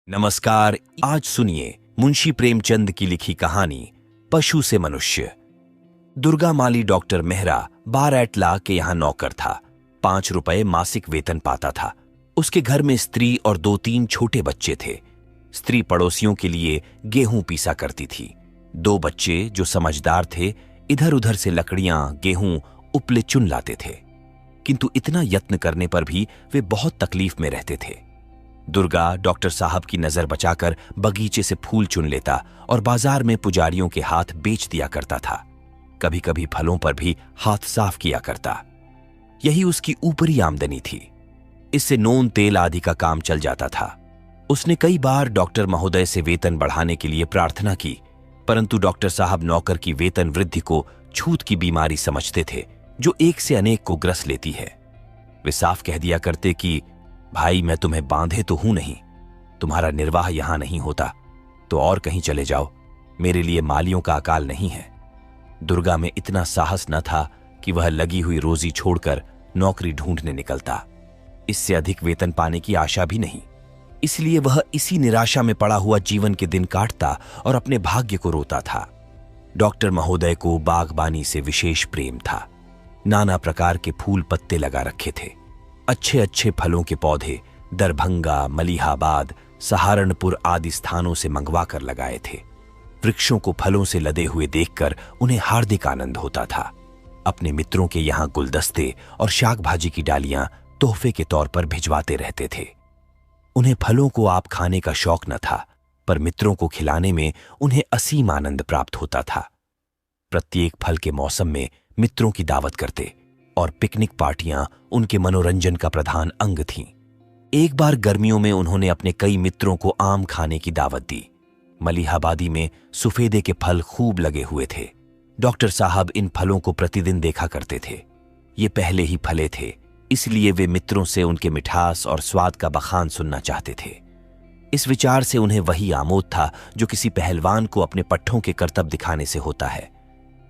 नमस्कार। आज सुनिए मुंशी प्रेमचंद की लिखी कहानी पशु से मनुष्य। दुर्गा माली डॉक्टर मेहरा बारैटला के यहाँ नौकर था। 5 रुपए मासिक वेतन पाता था। उसके घर में स्त्री और 2-3 छोटे बच्चे थे। स्त्री पड़ोसियों के लिए गेहूं पीसा करती थी। 2 बच्चे जो समझदार थे इधर उधर से लकड़ियां, गेहूं, उपले चुन लाते थे, किंतु इतना यत्न करने पर भी वे बहुत तकलीफ में रहते थे। दुर्गा डॉक्टर साहब की नजर बचाकर बगीचे से फूल चुन लेता और बाजार में पुजारियों के हाथ बेच दिया करता था। कभी कभी फलों पर भी हाथ साफ किया करता। यही उसकी ऊपरी आमदनी थी। इससे नून तेल आदि का काम चल जाता था। उसने कई बार डॉक्टर महोदय से वेतन बढ़ाने के लिए प्रार्थना की, परंतु डॉक्टर साहब नौकर की वेतन वृद्धि को छूत की बीमारी समझते थे जो एक से अनेक को ग्रस लेती है। वे साफ कह दिया करते कि भाई, मैं तुम्हें बांधे तो हूं नहीं, तुम्हारा निर्वाह यहां नहीं होता तो और कहीं चले जाओ, मेरे लिए मालियों का अकाल नहीं है। दुर्गा में इतना साहस न था कि वह लगी हुई रोजी छोड़कर नौकरी ढूंढने निकलता। इससे अधिक वेतन पाने की आशा भी नहीं। इसलिए वह इसी निराशा में पड़ा हुआ जीवन के दिन काटता और अपने भाग्य को रोता था। डॉक्टर महोदय को बागबानी से विशेष प्रेम था। नाना प्रकार के फूल पत्ते लगा रखे थे। अच्छे अच्छे फलों के पौधे दरभंगा, मलिहाबाद, सहारनपुर आदि स्थानों से मंगवा कर लगाए थे। वृक्षों को फलों से लदे हुए देखकर उन्हें हार्दिक आनंद होता था। अपने मित्रों के यहाँ गुलदस्ते और शाक भाजी की डालियां तोहफे के तौर पर भिजवाते रहते थे। उन्हें फलों को आप खाने का शौक न था, पर मित्रों को खिलाने में उन्हें असीम आनंद प्राप्त होता था। प्रत्येक फल के मौसम में मित्रों की दावत करते और पिकनिक पार्टियां उनके मनोरंजन का प्रधान अंग थीं। एक बार गर्मियों में उन्होंने अपने कई मित्रों को आम खाने की दावत दी। मलिहाबादी में सुफेदे के फल खूब लगे हुए थे। डॉक्टर साहब इन फलों को प्रतिदिन देखा करते थे। ये पहले ही फले थे, इसलिए वे मित्रों से उनके मिठास और स्वाद का बखान सुनना चाहते थे। इस विचार से उन्हें वही आमोद था जो किसी पहलवान को अपने पट्ठों के करतब दिखाने से होता है।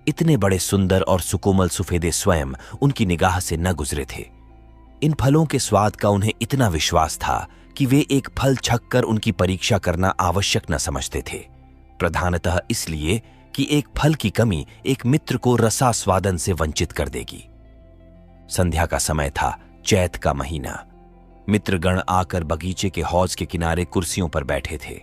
इतने बड़े सुंदर और सुकोमल सुफेदे स्वयं उनकी निगाह से न गुजरे थे। इन फलों के स्वाद का उन्हें इतना विश्वास था कि वे एक फल छककर उनकी परीक्षा करना आवश्यक न समझते थे, प्रधानतः इसलिए कि एक फल की कमी एक मित्र को रसास्वादन से वंचित कर देगी। संध्या का समय था, चैत का महीना। मित्रगण आकर बगीचे के हौज के किनारे कुर्सियों पर बैठे थे।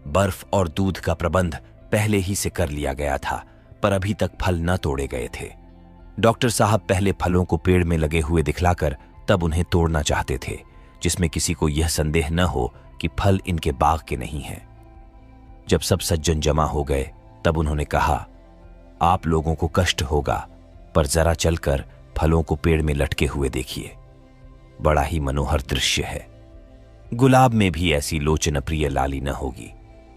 बर्फ और दूध का प्रबंध पहले ही से कर लिया गया था, पर अभी तक फल न तोड़े गए थे। डॉक्टर साहब पहले फलों को पेड़ में लगे हुए दिखलाकर तब उन्हें तोड़ना चाहते थे, जिसमें किसी को यह संदेह न हो कि फल इनके बाग के नहीं हैं। जब सब सज्जन जमा हो गए तब उन्होंने कहा, आप लोगों को कष्ट होगा, पर जरा चलकर फलों को पेड़ में लटके हुए देखिए। बड़ा ही मनोहर दृश्य है। गुलाब में भी ऐसी लोचन प्रिय लाली न होगी।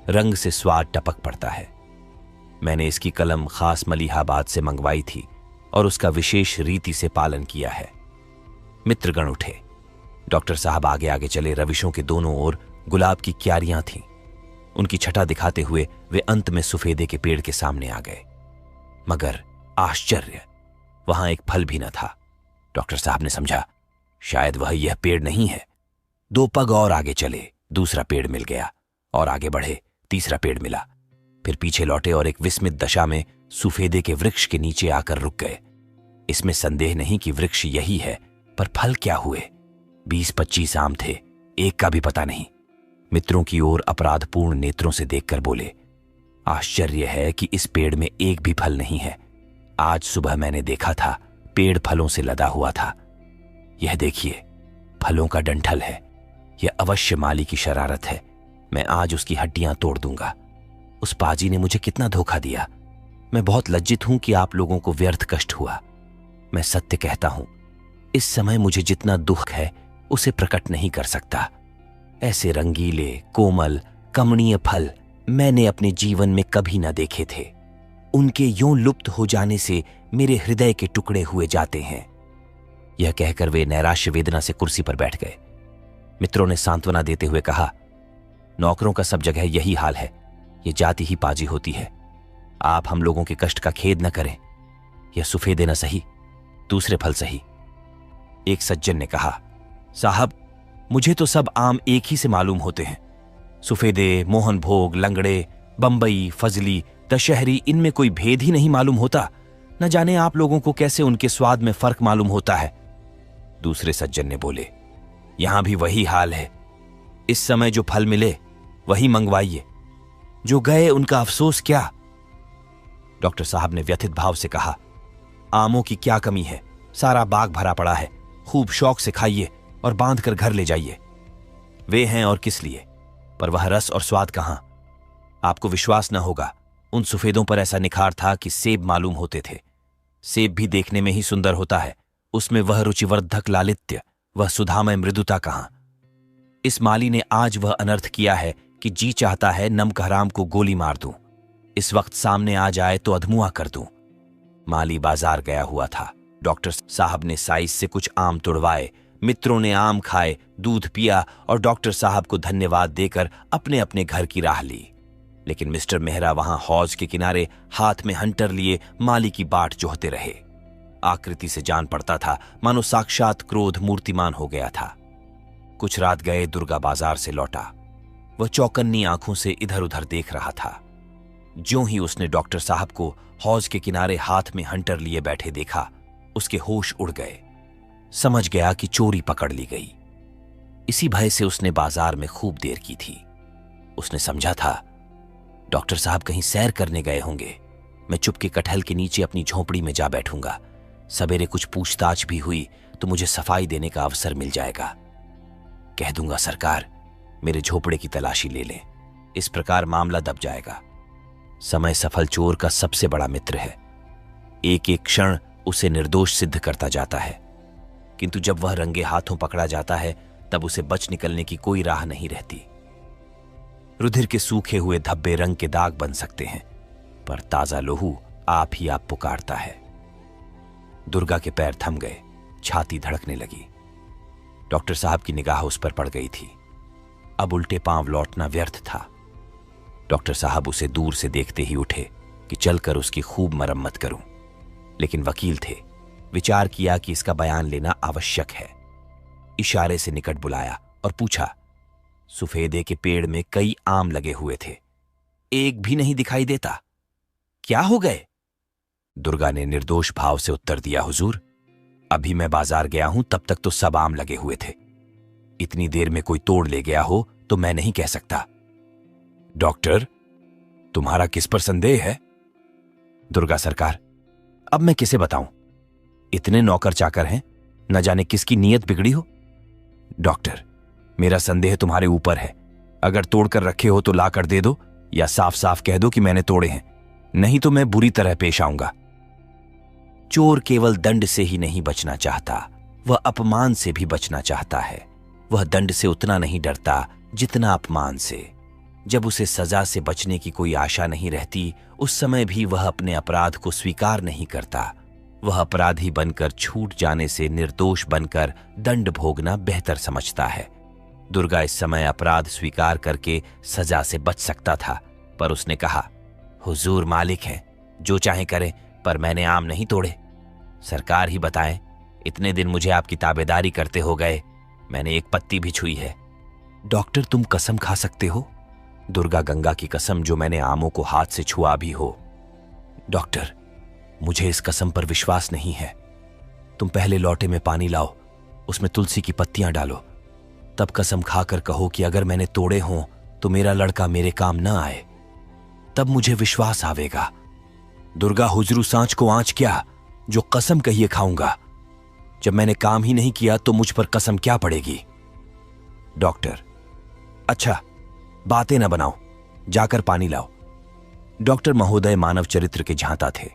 रंग से स्वाद टपक पड़ता है। मैंने इसकी कलम खास मलिहाबाद से मंगवाई थी और उसका विशेष रीति से पालन किया है। मित्रगण उठे। डॉक्टर साहब आगे आगे चले। रविशों के दोनों ओर गुलाब की क्यारियां थीं। उनकी छटा दिखाते हुए वे अंत में सुफेदे के पेड़ के सामने आ गए। मगर आश्चर्य, वहां एक फल भी न था। डॉक्टर साहब ने समझा, शायद वह यह पेड़ नहीं है। 2 पग और आगे चले, दूसरा पेड़ मिल गया और आगे बढ़े, तीसरा पेड़ मिला। फिर पीछे लौटे और एक विस्मित दशा में सुफेदे के वृक्ष के नीचे आकर रुक गए। इसमें संदेह नहीं कि वृक्ष यही है, पर फल क्या हुए? 20-25 आम थे, एक का भी पता नहीं। मित्रों की ओर अपराधपूर्ण नेत्रों से देखकर बोले, आश्चर्य है कि इस पेड़ में एक भी फल नहीं है। आज सुबह मैंने देखा था, पेड़ फलों से लदा हुआ था। यह देखिए, फलों का डंठल है। यह अवश्य माली की शरारत है। मैं आज उसकी हड्डियां तोड़ दूंगा। उस पाजी ने मुझे कितना धोखा दिया। मैं बहुत लज्जित हूं कि आप लोगों को व्यर्थ कष्ट हुआ। मैं सत्य कहता हूं, इस समय मुझे जितना दुख है उसे प्रकट नहीं कर सकता। ऐसे रंगीले, कोमल, कमनीय फल मैंने अपने जीवन में कभी न देखे थे। उनके यूं लुप्त हो जाने से मेरे हृदय के टुकड़े हुए जाते हैं। यह कहकर वे नैराश्य वेदना से कुर्सी पर बैठ गए। मित्रों ने सांत्वना देते हुए कहा, नौकरों का सब जगह यही हाल है। ये जाति ही पाजी होती है। आप हम लोगों के कष्ट का खेद न करें। यह सुफेदे न सही, दूसरे फल सही। एक सज्जन ने कहा, साहब, मुझे तो सब आम एक ही से मालूम होते हैं। सुफेदे, मोहन भोग, लंगड़े, बंबई, फजली, दशहरी, इनमें कोई भेद ही नहीं मालूम होता। न जाने आप लोगों को कैसे उनके स्वाद में फर्क मालूम होता है। दूसरे सज्जन ने बोले, यहां भी वही हाल है। इस समय जो फल मिले वही मंगवाइए, जो गए उनका अफसोस क्या। डॉक्टर साहब ने व्यथित भाव से कहा, आमों की क्या कमी है, सारा बाग भरा पड़ा है, खूब शौक से खाइए और बांध कर घर ले जाइए। वे हैं और किस लिए, पर वह रस और स्वाद कहां। आपको विश्वास न होगा, उन सुफेदों पर ऐसा निखार था कि सेब मालूम होते थे। सेब भी देखने में ही सुंदर होता है, उसमें वह रुचिवर्धक लालित्य, वह सुधामय मृदुता कहां। इस माली ने आज वह अनर्थ किया है कि जी चाहता है नमक हराम को गोली मार दूं। इस वक्त सामने आ जाए तो अधमुआ कर दूं। माली बाजार गया हुआ था। डॉक्टर साहब ने साइज से कुछ आम तुड़वाए, मित्रों ने आम खाए, दूध पिया और डॉक्टर साहब को धन्यवाद देकर अपने अपने घर की राह ली। लेकिन मिस्टर मेहरा वहां हौज के किनारे हाथ में हंटर लिए माली की बाट जोहते रहे। आकृति से जान पड़ता था मानो साक्षात क्रोध मूर्तिमान हो गया था। कुछ रात गए दुर्गा बाजार से लौटा। वह चौकन्नी आंखों से इधर उधर देख रहा था। ज्यों ही उसने डॉक्टर साहब को हौज के किनारे हाथ में हंटर लिए बैठे देखा, उसके होश उड़ गए। समझ गया कि चोरी पकड़ ली गई। इसी भय से उसने बाजार में खूब देर की थी। उसने समझा था डॉक्टर साहब कहीं सैर करने गए होंगे। मैं चुपके कटहल के नीचे अपनी झोंपड़ी में जा बैठूंगा। सवेरे कुछ पूछताछ भी हुई तो मुझे सफाई देने का अवसर मिल जाएगा। कह दूंगा सरकार मेरे झोपड़े की तलाशी ले लें। इस प्रकार मामला दब जाएगा। समय सफल चोर का सबसे बड़ा मित्र है। एक एक क्षण उसे निर्दोष सिद्ध करता जाता है, किंतु जब वह रंगे हाथों पकड़ा जाता है तब उसे बच निकलने की कोई राह नहीं रहती। रुधिर के सूखे हुए धब्बे रंग के दाग बन सकते हैं, पर ताजा लोहू आप ही आप पुकारता है। दुर्गा के पैर थम गए, छाती धड़कने लगी। डॉक्टर साहब की निगाह उस पर पड़ गई थी। अब उल्टे पांव लौटना व्यर्थ था। डॉक्टर साहब उसे दूर से देखते ही उठे कि चलकर उसकी खूब मरम्मत करूं, लेकिन वकील थे। विचार किया कि इसका बयान लेना आवश्यक है। इशारे से निकट बुलाया और पूछा, सुफेदे के पेड़ में कई आम लगे हुए थे, एक भी नहीं दिखाई देता, क्या हो गए? दुर्गा ने निर्दोष भाव से उत्तर दिया, हुजूर अभी मैं बाजार गया हूं, तब तक तो सब आम लगे हुए थे। इतनी देर में कोई तोड़ ले गया हो तो मैं नहीं कह सकता। डॉक्टर तुम्हारा किस पर संदेह है? दुर्गा सरकार अब मैं किसे बताऊं, इतने नौकर चाकर हैं, न जाने किसकी नीयत बिगड़ी हो। डॉक्टर मेरा संदेह तुम्हारे ऊपर है। अगर तोड़कर रखे हो तो लाकर दे दो, या साफ साफ कह दो कि मैंने तोड़े हैं, नहीं तो मैं बुरी तरह पेश आऊंगा। चोर केवल दंड से ही नहीं बचना चाहता, वह अपमान से भी बचना चाहता है। वह दंड से उतना नहीं डरता जितना अपमान से। जब उसे सजा से बचने की कोई आशा नहीं रहती, उस समय भी वह अपने अपराध को स्वीकार नहीं करता। वह अपराधी बनकर छूट जाने से निर्दोष बनकर दंड भोगना बेहतर समझता है। दुर्गा इस समय अपराध स्वीकार करके सजा से बच सकता था, पर उसने कहा, हुजूर मालिक हैं, जो चाहे करें, पर मैंने आम नहीं तोड़े। सरकार ही बताएं, इतने दिन मुझे आपकी ताबेदारी करते हो गए, मैंने एक पत्ती भी छुई है। डॉक्टर तुम कसम खा सकते हो? दुर्गा गंगा की कसम जो मैंने आमों को हाथ से छुआ भी हो। डॉक्टर मुझे इस कसम पर विश्वास नहीं है। तुम पहले लौटे में पानी लाओ, उसमें तुलसी की पत्तियां डालो, तब कसम खाकर कहो कि अगर मैंने तोड़े हों तो मेरा लड़का मेरे काम न आए, तब मुझे विश्वास आवेगा। दुर्गा हुजरू सांच को आंच क्या, जो कसम कहिए खाऊंगा। जब मैंने काम ही नहीं किया तो मुझ पर कसम क्या पड़ेगी? डॉक्टर अच्छा बातें न बनाओ, जाकर पानी लाओ। डॉक्टर महोदय मानव चरित्र के झांता थे,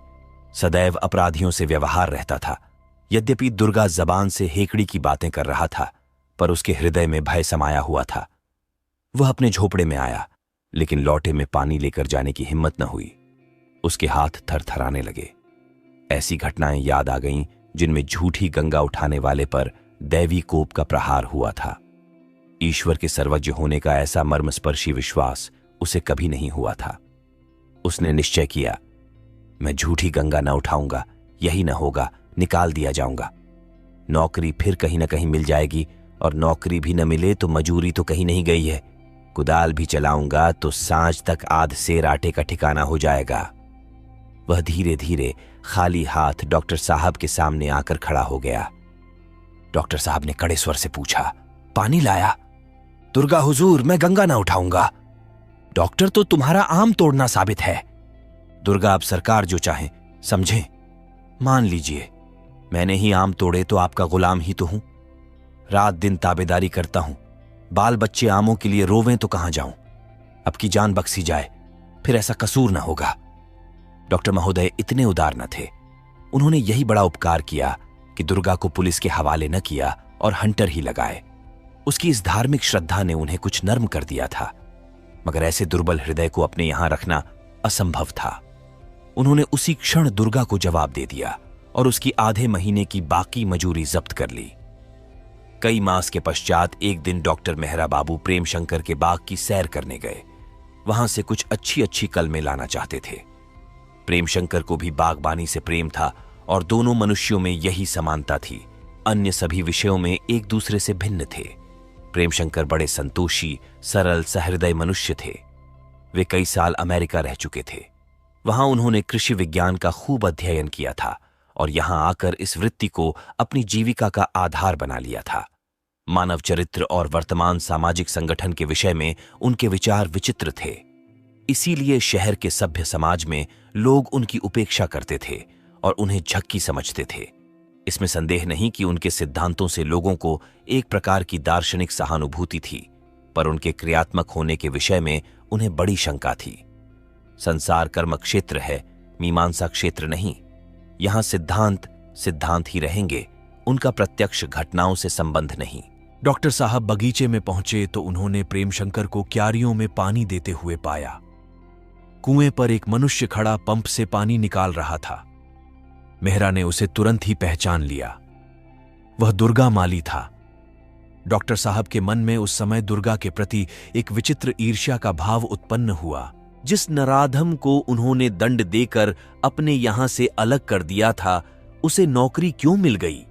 सदैव अपराधियों से व्यवहार रहता था। यद्यपि दुर्गा जबान से हेकड़ी की बातें कर रहा था, पर उसके हृदय में भय समाया हुआ था। वह अपने झोपड़े में आया, लेकिन लौटे में पानी लेकर जाने की हिम्मत न हुई। उसके हाथ थरथराने लगे। ऐसी घटनाएं याद आ गईं जिनमें झूठी गंगा उठाने वाले पर दैवी कोप का प्रहार हुआ था। ईश्वर के सर्वज्ञ होने का ऐसा मर्मस्पर्शी विश्वास उसे कभी नहीं हुआ था। उसने निश्चय किया, मैं झूठी गंगा न उठाऊंगा, यही न होगा, निकाल दिया जाऊंगा। नौकरी फिर कहीं न कहीं मिल जाएगी, और नौकरी भी न मिले तो मजूरी तो कहीं नहीं गई है। कुदाल भी चलाऊंगा तो सांझ तक आध सेर आटे का ठिकाना हो जाएगा। वह धीरे धीरे खाली हाथ डॉक्टर साहब के सामने आकर खड़ा हो गया। डॉक्टर साहब ने कड़े स्वर से पूछा, पानी लाया? दुर्गा हुजूर, मैं गंगा ना उठाऊंगा। डॉक्टर, तो तुम्हारा आम तोड़ना साबित है। दुर्गा, अब सरकार जो चाहे, समझे? मान लीजिए मैंने ही आम तोड़े तो आपका गुलाम ही तो हूं। रात दिन ताबेदारी करता हूं। बाल बच्चे आमों के लिए रोवें तो कहां जाऊं? अब की जान बख्शी जाए, फिर ऐसा कसूर ना होगा। डॉक्टर महोदय इतने उदार न थे। उन्होंने यही बड़ा उपकार किया कि दुर्गा को पुलिस के हवाले न किया और हंटर ही लगाए। उसकी इस धार्मिक श्रद्धा ने उन्हें कुछ नर्म कर दिया था, मगर ऐसे दुर्बल हृदय को अपने यहां रखना असंभव था। उन्होंने उसी क्षण दुर्गा को जवाब दे दिया और उसकी आधे महीने की बाकी मजूरी जब्त कर ली। कई मास के पश्चात एक दिन डॉक्टर मेहरा बाबू प्रेम शंकर के बाग की सैर करने गए। वहां से कुछ अच्छी अच्छी कलमें लाना चाहते थे। प्रेम शंकर को भी बागबानी से प्रेम था और दोनों मनुष्यों में यही समानता थी। अन्य सभी विषयों में एक दूसरे से भिन्न थे। प्रेम शंकर बड़े संतोषी, सरल, सहृदय मनुष्य थे। वे कई साल अमेरिका रह चुके थे। वहां उन्होंने कृषि विज्ञान का खूब अध्ययन किया था और यहां आकर इस वृत्ति को अपनी जीविका का आधार बना लिया था। मानव चरित्र और वर्तमान सामाजिक संगठन के विषय में उनके विचार विचित्र थे। इसीलिए शहर के सभ्य समाज में लोग उनकी उपेक्षा करते थे और उन्हें झक्की समझते थे। इसमें संदेह नहीं कि उनके सिद्धांतों से लोगों को एक प्रकार की दार्शनिक सहानुभूति थी, पर उनके क्रियात्मक होने के विषय में उन्हें बड़ी शंका थी। संसार कर्म क्षेत्र है, मीमांसा क्षेत्र नहीं। यहां सिद्धांत सिद्धांत ही रहेंगे, उनका प्रत्यक्ष घटनाओं से संबंध नहीं। डॉक्टर साहब बगीचे में पहुंचे तो उन्होंने प्रेम शंकर को क्यारियों में पानी देते हुए पाया। कुएं पर एक मनुष्य खड़ा पंप से पानी निकाल रहा था। मेहरा ने उसे तुरंत ही पहचान लिया। वह दुर्गा माली था। डॉक्टर साहब के मन में उस समय दुर्गा के प्रति एक विचित्र ईर्ष्या का भाव उत्पन्न हुआ। जिस नराधम को उन्होंने दंड देकर अपने यहां से अलग कर दिया था, उसे नौकरी क्यों मिल गई?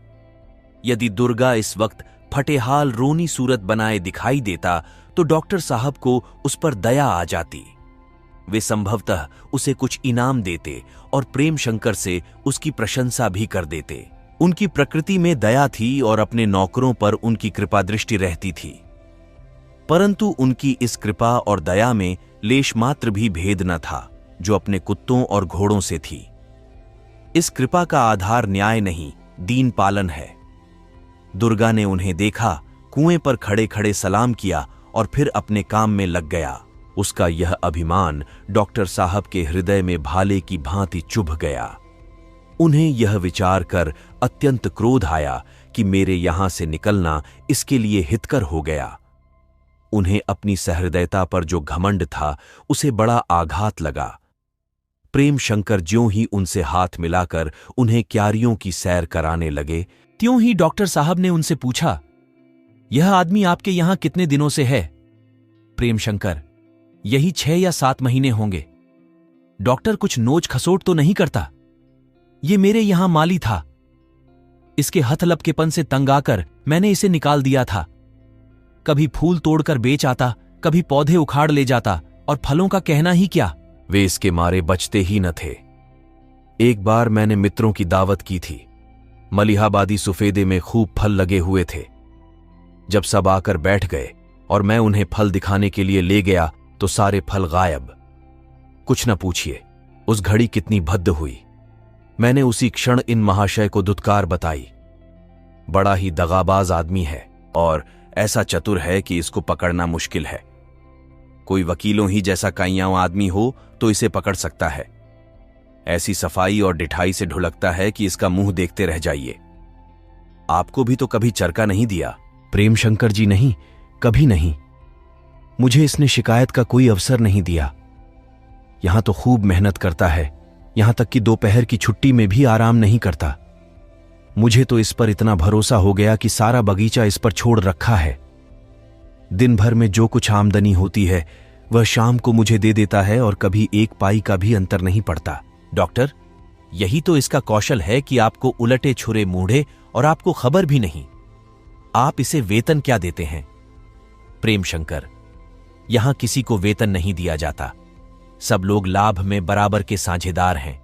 यदि दुर्गा इस वक्त फटेहाल रोनी सूरत बनाए दिखाई देता तो डॉक्टर साहब को उस पर दया आ जाती। वे संभवतः उसे कुछ इनाम देते और प्रेम शंकर से उसकी प्रशंसा भी कर देते। उनकी प्रकृति में दया थी और अपने नौकरों पर उनकी कृपा दृष्टि रहती थी, परंतु उनकी इस कृपा और दया में लेश मात्र भी भेद न था जो अपने कुत्तों और घोड़ों से थी। इस कृपा का आधार न्याय नहीं, दीन पालन है। दुर्गा ने उन्हें देखा, कुएं पर खड़े खड़े सलाम किया और फिर अपने काम में लग गया। उसका यह अभिमान डॉक्टर साहब के हृदय में भाले की भांति चुभ गया। उन्हें यह विचार कर अत्यंत क्रोध आया कि मेरे यहां से निकलना इसके लिए हितकर हो गया। उन्हें अपनी सहृदयता पर जो घमंड था उसे बड़ा आघात लगा। प्रेम शंकर ज्यों ही उनसे हाथ मिलाकर उन्हें क्यारियों की सैर कराने लगे, त्यों ही डॉक्टर साहब ने उनसे पूछा, यह आदमी आपके यहां कितने दिनों से है? प्रेम शंकर, यही 6 या 7 महीने होंगे। डॉक्टर, कुछ नोच खसोट तो नहीं करता? ये मेरे यहां माली था। इसके हथलपकेपन से तंग आकर मैंने इसे निकाल दिया था। कभी फूल तोड़कर बेच आता, कभी पौधे उखाड़ ले जाता, और फलों का कहना ही क्या। वे इसके मारे बचते ही न थे। एक बार मैंने मित्रों की दावत की थी। मलिहाबादी सुफेदे में खूब फल लगे हुए थे। जब सब आकर बैठ गए और मैं उन्हें फल दिखाने के लिए ले गया तो सारे फल गायब। कुछ न पूछिए उस घड़ी कितनी भद्द हुई। मैंने उसी क्षण इन महाशय को दुत्कार बताई। बड़ा ही दगाबाज आदमी है और ऐसा चतुर है कि इसको पकड़ना मुश्किल है। कोई वकीलों ही जैसा काइयां आदमी हो तो इसे पकड़ सकता है। ऐसी सफाई और डिठाई से ढुलकता है कि इसका मुंह देखते रह जाइए। आपको भी तो कभी चरका नहीं दिया? प्रेम शंकर जी, नहीं, कभी नहीं। मुझे इसने शिकायत का कोई अवसर नहीं दिया। यहां तो खूब मेहनत करता है, यहां तक कि दोपहर की छुट्टी में भी आराम नहीं करता। मुझे तो इस पर इतना भरोसा हो गया कि सारा बगीचा इस पर छोड़ रखा है। दिन भर में जो कुछ आमदनी होती है वह शाम को मुझे दे देता है और कभी 1 पाई का भी अंतर नहीं पड़ता। डॉक्टर, यही तो इसका कौशल है कि आपको उलटे छुरे मूढ़े और आपको खबर भी नहीं। आप इसे वेतन क्या देते हैं? प्रेम शंकर, यहां किसी को वेतन नहीं दिया जाता। सब लोग लाभ में बराबर के साझेदार हैं।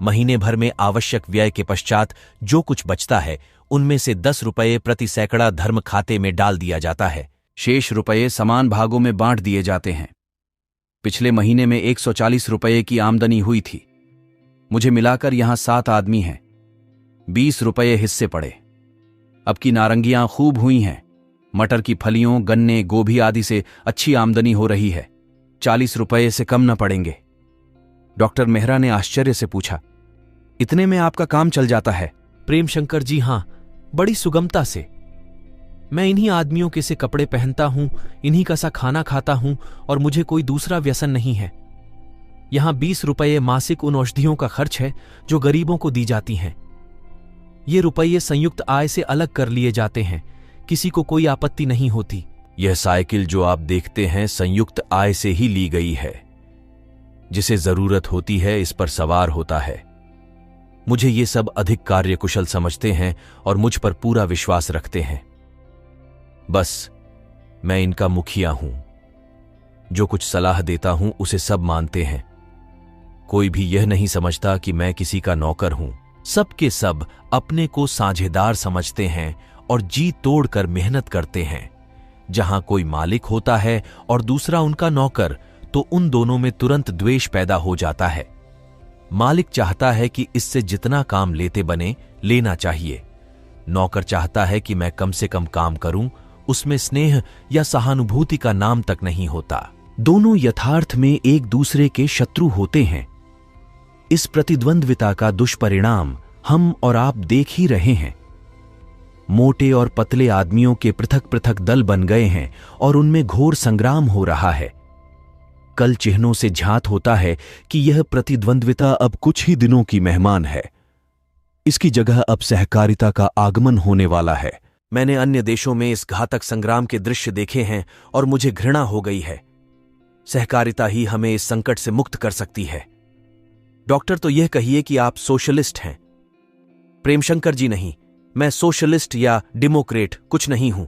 महीने भर में आवश्यक व्यय के पश्चात जो कुछ बचता है उनमें से 10 रुपये प्रति सैकड़ा धर्म खाते में डाल दिया जाता है। शेष रुपये समान भागों में बांट दिए जाते हैं। पिछले महीने में 140 रुपये की आमदनी हुई थी। मुझे मिलाकर यहां 7 आदमी हैं। 20 रुपये हिस्से पड़े। अब की नारंगियां खूब हुई हैं। मटर की फलियों, गन्ने, गोभी आदि से अच्छी आमदनी हो रही है। 40 रुपये से कम न पड़ेंगे। डॉक्टर मेहरा ने आश्चर्य से पूछा, इतने में आपका काम चल जाता है? प्रेमशंकर जी, हां, बड़ी सुगमता से। मैं इन्हीं आदमियों के से कपड़े पहनता हूं, इन्हीं का सा खाना खाता हूं और मुझे कोई दूसरा व्यसन नहीं है। यहां 20 रुपये मासिक उन औषधियों का खर्च है जो गरीबों को दी जाती हैं। ये रुपये संयुक्त आय से अलग कर लिए जाते हैं। किसी को कोई आपत्ति नहीं होती। यह साइकिल जो आप देखते हैं संयुक्त आय से ही ली गई है। जिसे जरूरत होती है इस पर सवार होता है। मुझे ये सब अधिक कार्यकुशल समझते हैं और मुझ पर पूरा विश्वास रखते हैं। बस मैं इनका मुखिया हूं। जो कुछ सलाह देता हूं उसे सब मानते हैं। कोई भी यह नहीं समझता कि मैं किसी का नौकर हूं। सब के सब अपने को साझेदार समझते हैं और जी तोड़कर मेहनत करते हैं। जहां कोई मालिक होता है और दूसरा उनका नौकर, तो उन दोनों में तुरंत द्वेष पैदा हो जाता है। मालिक चाहता है कि इससे जितना काम लेते बने लेना चाहिए। नौकर चाहता है कि मैं कम से कम काम करूं। उसमें स्नेह या सहानुभूति का नाम तक नहीं होता। दोनों यथार्थ में एक दूसरे के शत्रु होते हैं। इस प्रतिद्वंद्विता का दुष्परिणाम हम और आप देख ही रहे हैं। मोटे और पतले आदमियों के पृथक पृथक दल बन गए हैं और उनमें घोर संग्राम हो रहा है। कल चिन्हों से झात होता है कि यह प्रतिद्वंद्विता अब कुछ ही दिनों की मेहमान है। इसकी जगह अब सहकारिता का आगमन होने वाला है। मैंने अन्य देशों में इस घातक संग्राम के दृश्य देखे हैं और मुझे घृणा हो गई है। सहकारिता ही हमें इस संकट से मुक्त कर सकती है। डॉक्टर, तो यह कहिए कि आप सोशलिस्ट हैं। प्रेमशंकर जी, नहीं, मैं सोशलिस्ट या डेमोक्रेट कुछ नहीं हूं।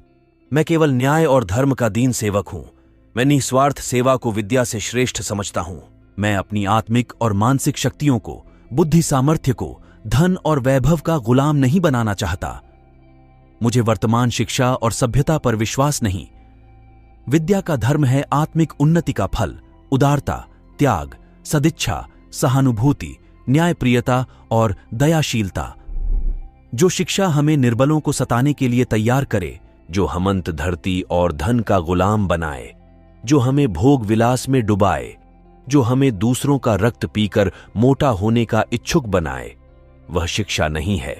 मैं केवल न्याय और धर्म का दीन सेवक हूं। मैं निस्वार्थ सेवा को विद्या से श्रेष्ठ समझता हूं। मैं अपनी आत्मिक और मानसिक शक्तियों को, बुद्धि सामर्थ्य को धन और वैभव का गुलाम नहीं बनाना चाहता। मुझे वर्तमान शिक्षा और सभ्यता पर विश्वास नहीं। विद्या का धर्म है आत्मिक उन्नति का फल, उदारता, त्याग, सदिच्छा, सहानुभूति, न्यायप्रियता और दयाशीलता। जो शिक्षा हमें निर्बलों को सताने के लिए तैयार करे, जो हमंत धरती और धन का गुलाम बनाए, जो हमें भोग विलास में डुबाए, जो हमें दूसरों का रक्त पीकर मोटा होने का इच्छुक बनाए, वह शिक्षा नहीं है।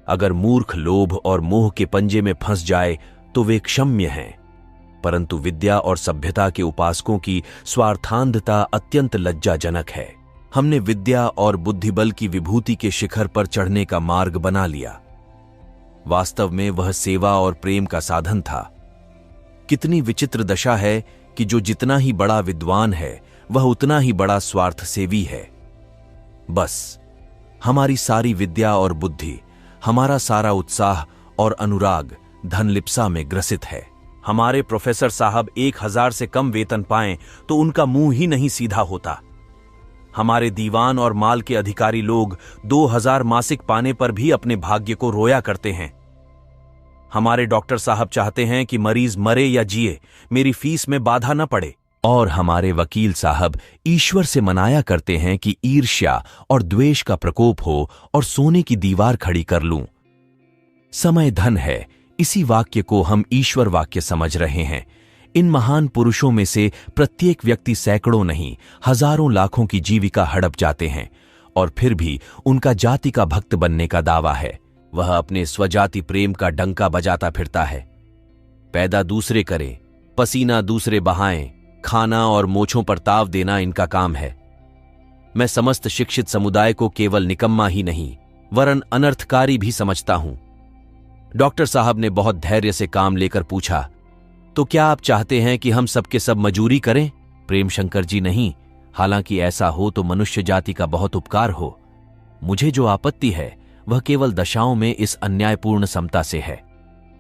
अगर मूर्ख लोभ और मोह के पंजे में फंस जाए तो वे क्षम्य हैं, परंतु विद्या और सभ्यता के उपासकों की स्वार्थांधता अत्यंत लज्जाजनक है। हमने विद्या और बुद्धिबल की विभूति के शिखर पर चढ़ने का मार्ग बना लिया। वास्तव में वह सेवा और प्रेम का साधन था। कितनी विचित्र दशा है कि जो जितना ही बड़ा विद्वान है वह उतना ही बड़ा स्वार्थ सेवी है। बस हमारी सारी विद्या और बुद्धि, हमारा सारा उत्साह और अनुराग धनलिप्सा में ग्रसित है। हमारे प्रोफेसर साहब 1000 से कम वेतन पाएं तो उनका मुंह ही नहीं सीधा होता। हमारे दीवान और माल के अधिकारी लोग 2000 मासिक पाने पर भी अपने भाग्य को रोया करते हैं। हमारे डॉक्टर साहब चाहते हैं कि मरीज मरे या जिए, मेरी फीस में बाधा न पड़े। और हमारे वकील साहब ईश्वर से मनाया करते हैं कि ईर्ष्या और द्वेष का प्रकोप हो और सोने की दीवार खड़ी कर लूं। समय धन है, इसी वाक्य को हम ईश्वर वाक्य समझ रहे हैं। इन महान पुरुषों में से प्रत्येक व्यक्ति सैकड़ों नहीं, हजारों लाखों की जीविका हड़प जाते हैं और फिर भी उनका जाति का भक्त बनने का दावा है। वह अपने स्वजाति प्रेम का डंका बजाता फिरता है। पैदा दूसरे करें, पसीना दूसरे बहाएं, खाना और मोछों पर ताव देना इनका काम है। मैं समस्त शिक्षित समुदाय को केवल निकम्मा ही नहीं वरन अनर्थकारी भी समझता हूं। डॉक्टर साहब ने बहुत धैर्य से काम लेकर पूछा, तो क्या आप चाहते हैं कि हम सबके सब मजूरी करें? प्रेमशंकर जी, नहीं। हालांकि ऐसा हो तो मनुष्य जाति का बहुत उपकार हो। मुझे जो आपत्ति है वह केवल दशाओं में इस अन्यायपूर्ण समता से है।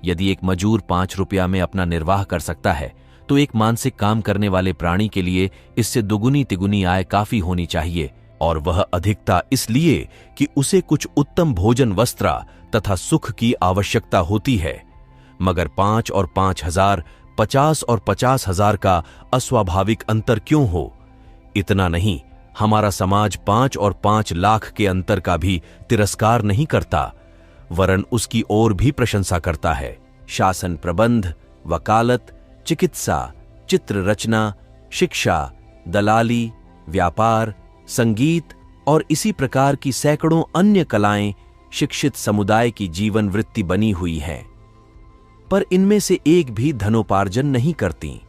यदि एक मजूर 5 रुपया में अपना निर्वाह कर सकता है तो एक मानसिक काम करने वाले प्राणी के लिए इससे दुगुनी तिगुनी आय काफी होनी चाहिए, और वह अधिकता इसलिए कि उसे कुछ उत्तम भोजन, वस्त्र तथा सुख की आवश्यकता होती है। मगर 5 और 5,000, 50 और 50,000 का अस्वाभाविक अंतर क्यों हो? इतना नहीं, हमारा समाज 5 और 5 लाख के अंतर का भी तिरस्कार नहीं करता, वरन उसकी ओर भी प्रशंसा करता है। शासन प्रबंध, वकालत, चिकित्सा, चित्र रचना, शिक्षा, दलाली, व्यापार, संगीत और इसी प्रकार की सैकड़ों अन्य कलाएं शिक्षित समुदाय की जीवन वृत्ति बनी हुई हैं, पर इनमें से एक भी धनोपार्जन नहीं करती।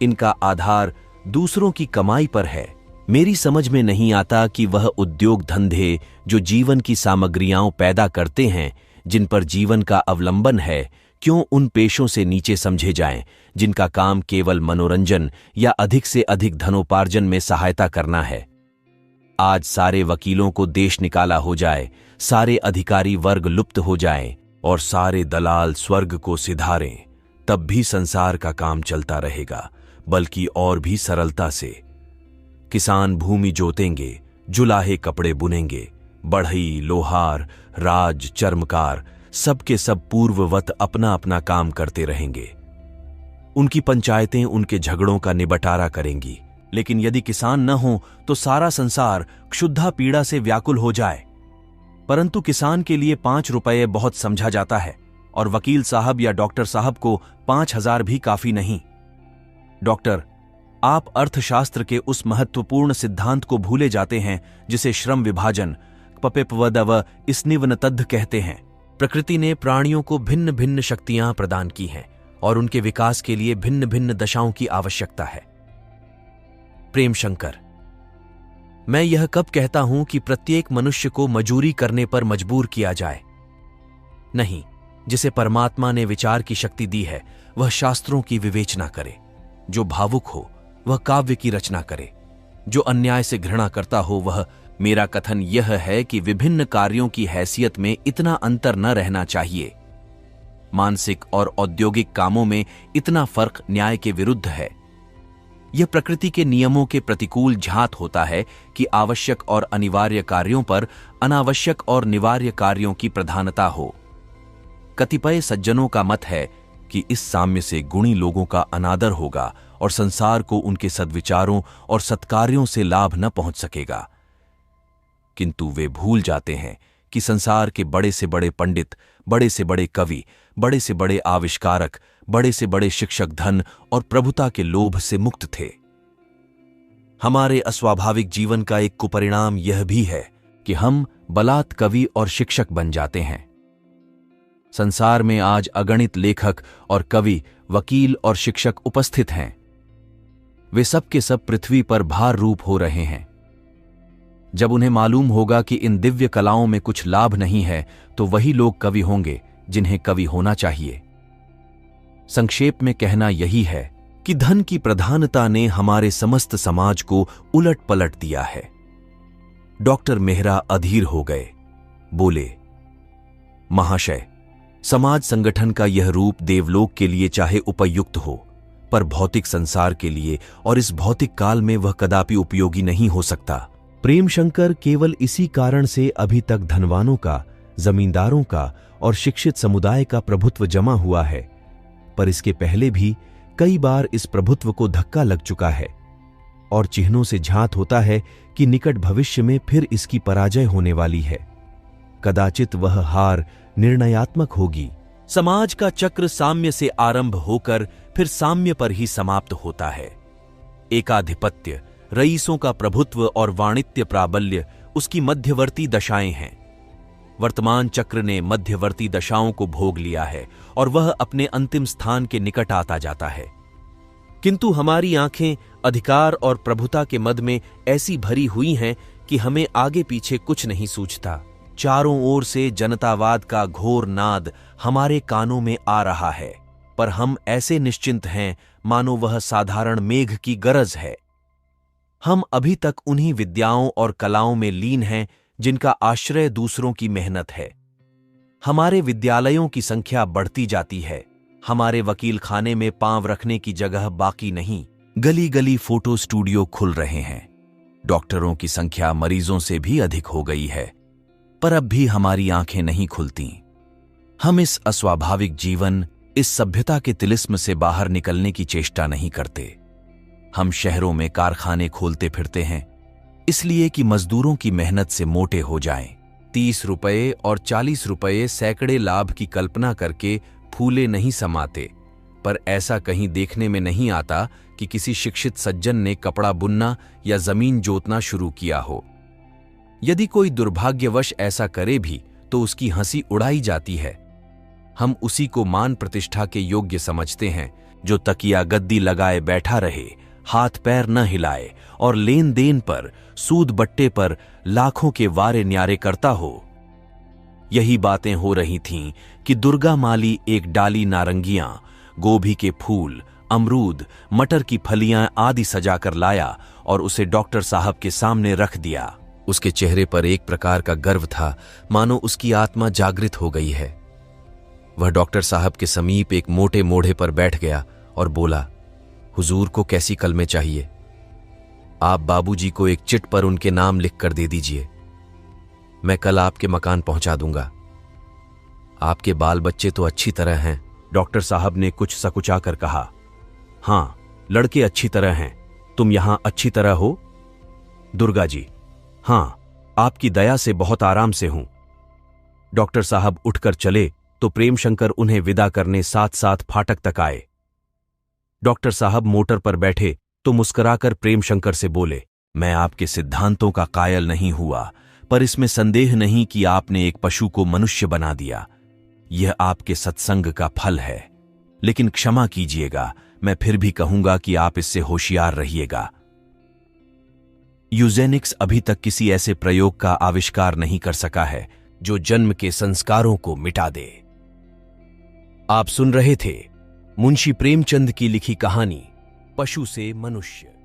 इनका आधार दूसरों की कमाई पर है। मेरी समझ में नहीं आता कि वह उद्योग धंधे जो जीवन की सामग्रियां पैदा करते हैं, जिन पर जीवन का अवलंबन है, क्यों उन पेशों से नीचे समझे जाएं, जिनका काम केवल मनोरंजन या अधिक से अधिक धनोपार्जन में सहायता करना है। आज सारे वकीलों को देश निकाला हो जाए, सारे अधिकारी वर्ग लुप्त हो जाएं और सारे दलाल स्वर्ग को सिधारें, तब भी संसार का काम चलता रहेगा, बल्कि और भी सरलता से। किसान भूमि जोतेंगे, जुलाहे कपड़े बुनेंगे, बढ़ई, लोहार, राज, चर्मकार सबके सब पूर्ववत अपना अपना काम करते रहेंगे। उनकी पंचायतें उनके झगड़ों का निबटारा करेंगी। लेकिन यदि किसान न हो तो सारा संसार क्षुधा पीड़ा से व्याकुल हो जाए। परंतु किसान के लिए 5 रुपये बहुत समझा जाता है, और वकील साहब या डॉक्टर साहब को 5,000 भी काफी नहीं। डॉक्टर, आप अर्थशास्त्र के उस महत्वपूर्ण सिद्धांत को भूले जाते हैं जिसे श्रम विभाजन, पपेपवदव स्निवनतद्ध कहते हैं। प्रकृति ने प्राणियों को भिन्न भिन्न शक्तियां प्रदान की हैं, और उनके विकास के लिए भिन्न भिन्न दशाओं की आवश्यकता है। प्रेम शंकर, मैं यह कब कहता हूं कि प्रत्येक मनुष्य को मजूरी करने पर मजबूर किया जाए? नहीं, जिसे परमात्मा ने विचार की शक्ति दी है वह शास्त्रों की विवेचना करे। जो भावुक हो वह काव्य की रचना करे। जो अन्याय से घृणा करता हो वह। मेरा कथन यह है कि विभिन्न कार्यों की हैसियत में इतना अंतर न रहना चाहिए। मानसिक और औद्योगिक कामों में इतना फर्क न्याय के विरुद्ध है। यह प्रकृति के नियमों के प्रतिकूल झात होता है कि आवश्यक और अनिवार्य कार्यों पर अनावश्यक और निवार्य कार्यों की प्रधानता हो। कतिपय सज्जनों का मत है कि इस साम्य से गुणी लोगों का अनादर होगा और संसार को उनके सद्विचारों और सत्कार्यों से लाभ न पहुंच सकेगा। किंतु वे भूल जाते हैं कि संसार के बड़े से बड़े पंडित, बड़े से बड़े कवि, बड़े से बड़े आविष्कारक, बड़े से बड़े शिक्षक धन और प्रभुता के लोभ से मुक्त थे। हमारे अस्वाभाविक जीवन का एक कुपरिणाम यह भी है कि हम बलात् कवि और शिक्षक बन जाते हैं। संसार में आज अगणित लेखक और कवि, वकील और शिक्षक उपस्थित हैं। वे सब के सब पृथ्वी पर भार रूप हो रहे हैं। जब उन्हें मालूम होगा कि इन दिव्य कलाओं में कुछ लाभ नहीं है, तो वही लोग कवि होंगे जिन्हें कवि होना चाहिए। संक्षेप में कहना यही है कि धन की प्रधानता ने हमारे समस्त समाज को उलट पलट दिया है। डॉक्टर मेहरा अधीर हो गए, बोले, महाशय, समाज संगठन का यह रूप देवलोक के लिए चाहे उपयुक्त हो, पर भौतिक संसार के लिए और इस भौतिक काल में वह कदापि उपयोगी नहीं हो सकता। प्रेम शंकर केवल इसी कारण से अभी तक धनवानों का, जमींदारों का और शिक्षित समुदाय का प्रभुत्व जमा हुआ है, पर इसके पहले भी कई बार इस प्रभुत्व को धक्का लग चुका है और चिन्हों से झांत होता है कि निकट भविष्य में फिर इसकी पराजय होने वाली है। कदाचित वह हार निर्णयात्मक होगी। समाज का चक्र साम्य से आरंभ होकर फिर साम्य पर ही समाप्त होता है। एकाधिपत्य, रईसों का प्रभुत्व और वाणिज्य प्राबल्य उसकी मध्यवर्ती दशाएं हैं। वर्तमान चक्र ने मध्यवर्ती दशाओं को भोग लिया है और वह अपने अंतिम स्थान के निकट आता जाता है। किंतु हमारी आंखें अधिकार और प्रभुता के मद में ऐसी भरी हुई हैं कि हमें आगे पीछे कुछ नहीं सूझता। चारों ओर से जनतावाद का घोर नाद हमारे कानों में आ रहा है, पर हम ऐसे निश्चिंत हैं मानो वह साधारण मेघ की गरज है। हम अभी तक उन्हीं विद्याओं और कलाओं में लीन हैं जिनका आश्रय दूसरों की मेहनत है। हमारे विद्यालयों की संख्या बढ़ती जाती है, हमारे वकील खाने में पांव रखने की जगह बाकी नहीं। गली गली फोटो स्टूडियो खुल रहे हैं। डॉक्टरों की संख्या मरीजों से भी अधिक हो गई है, पर अब भी हमारी आंखें नहीं खुलती। हम इस अस्वाभाविक जीवन, इस सभ्यता के तिलिस्म से बाहर निकलने की चेष्टा नहीं करते। हम शहरों में कारखाने खोलते फिरते हैं, इसलिए कि मजदूरों की मेहनत से मोटे हो जाएं। 30 रुपये और 40 रुपये सैकड़े लाभ की कल्पना करके फूले नहीं समाते, पर ऐसा कहीं देखने में नहीं आता कि किसी शिक्षित सज्जन ने कपड़ा बुनना या जमीन जोतना शुरू किया हो। यदि कोई दुर्भाग्यवश ऐसा करे भी तो उसकी हंसी उड़ाई जाती है। हम उसी को मान प्रतिष्ठा के योग्य समझते हैं जो तकिया गद्दी लगाए बैठा रहे, हाथ पैर न हिलाए और लेन देन पर, सूद बट्टे पर लाखों के वारे न्यारे करता हो। यही बातें हो रही थीं कि दुर्गा माली एक डाली नारंगियां, गोभी के फूल, अमरूद, मटर की फलियां आदि सजाकर लाया और उसे डॉक्टर साहब के सामने रख दिया। उसके चेहरे पर एक प्रकार का गर्व था, मानो उसकी आत्मा जागृत हो गई है। वह डॉक्टर साहब के समीप एक मोटे मोढ़े पर बैठ गया और बोला, हुजूर को कैसी कलमें चाहिए? आप बाबूजी को एक चिट पर उनके नाम लिख कर दे दीजिए। मैं कल आपके मकान पहुंचा दूंगा। आपके बाल बच्चे तो अच्छी तरह हैं। डॉक्टर साहब ने कुछ सकुचा कर कहा, हां, लड़के अच्छी तरह हैं। तुम यहां अच्छी तरह हो? दुर्गा जी, हां, आपकी दया से बहुत आराम से हूं। डॉक्टर साहब उठकर चले तो प्रेमशंकर उन्हें विदा करने साथ साथ फाटक तक आए। डॉक्टर साहब मोटर पर बैठे तो मुस्कुराकर प्रेमशंकर से बोले, मैं आपके सिद्धांतों का कायल नहीं हुआ, पर इसमें संदेह नहीं कि आपने एक पशु को मनुष्य बना दिया। यह आपके सत्संग का फल है। लेकिन क्षमा कीजिएगा, मैं फिर भी कहूंगा कि आप इससे होशियार रहिएगा। यूजेनिक्स अभी तक किसी ऐसे प्रयोग का आविष्कार नहीं कर सका है जो जन्म के संस्कारों को मिटा दे। आप सुन रहे थे मुंशी प्रेमचंद की लिखी कहानी पशु से मनुष्य।